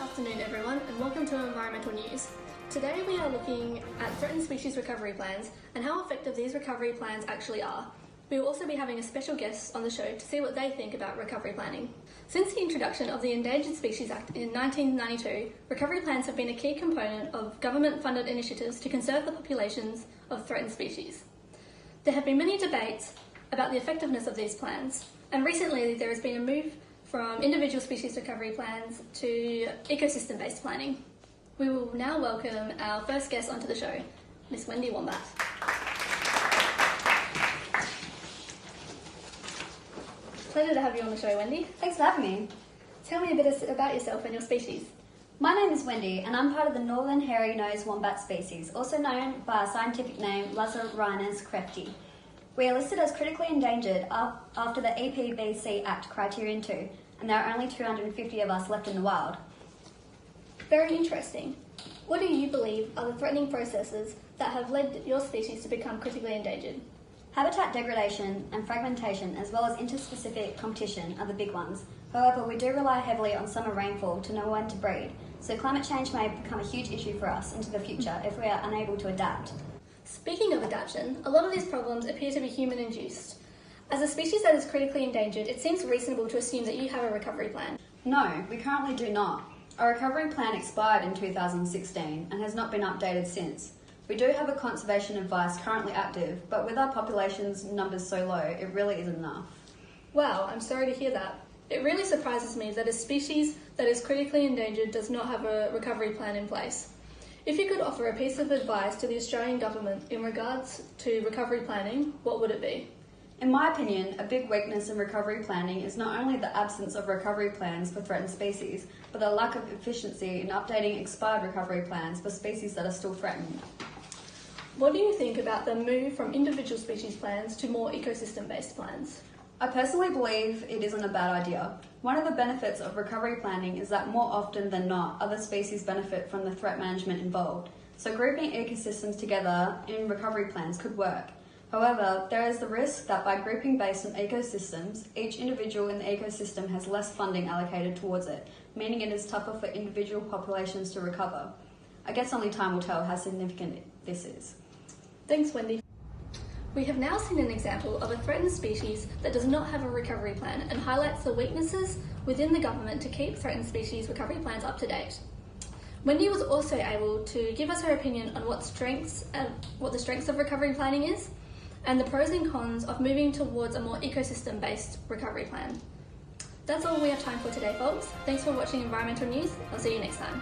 afternoon everyone and welcome to Environmental News. Today we are looking at threatened species recovery plans and how effective these recovery plans actually are. We will also be having a special guest on the show to see what they think about recovery planning. Since the introduction of the Endangered Species Act in 1992, recovery plans have been a key component of government-funded initiatives to conserve the populations of threatened species. There have been many debates about the effectiveness of these plans, and recently there has been a move from individual species recovery plans to ecosystem-based planning. We will now welcome our first guest onto the show, Miss Wendy Wombat. Pleasure to have you on the show, Wendy. Thanks for having me. Tell me a bit about yourself and your species. My name is Wendy and I'm part of the northern hairy-nosed wombat species, also known by a scientific name Lazarhinus crefti. We are listed as critically endangered after the EPBC Act Criterion 2, and there are only 250 of us left in the wild. Very interesting. What do you believe are the threatening processes that have led your species to become critically endangered? Habitat degradation and fragmentation, as well as interspecific competition, are the big ones. However, we do rely heavily on summer rainfall to know when to breed, so climate change may become a huge issue for us into the future if we are unable to adapt. Speaking of adaptation, a lot of these problems appear to be human-induced. As a species that is critically endangered, it seems reasonable to assume that you have a recovery plan. No, we currently do not. Our recovery plan expired in 2016 and has not been updated since. We do have a conservation advice currently active, but with our population's numbers so low, it really isn't enough. Wow, I'm sorry to hear that. It really surprises me that a species that is critically endangered does not have a recovery plan in place. If you could offer a piece of advice to the Australian government in regards to recovery planning, what would it be? In my opinion, a big weakness in recovery planning is not only the absence of recovery plans for threatened species, but the lack of efficiency in updating expired recovery plans for species that are still threatened. What do you think about the move from individual species plans to more ecosystem-based plans? I personally believe it isn't a bad idea. One of the benefits of recovery planning is that more often than not, other species benefit from the threat management involved, so grouping ecosystems together in recovery plans could work. However, there is the risk that by grouping based on ecosystems, each individual in the ecosystem has less funding allocated towards it, meaning it is tougher for individual populations to recover. I guess only time will tell how significant this is. Thanks, Wendy. We have now seen an example of a threatened species that does not have a recovery plan and highlights the weaknesses within the government to keep threatened species recovery plans up to date. Wendy was also able to give us her opinion on what the strengths of recovery planning is and the pros and cons of moving towards a more ecosystem-based recovery plan. That's all we have time for today, folks. Thanks for watching Environmental News. I'll see you next time.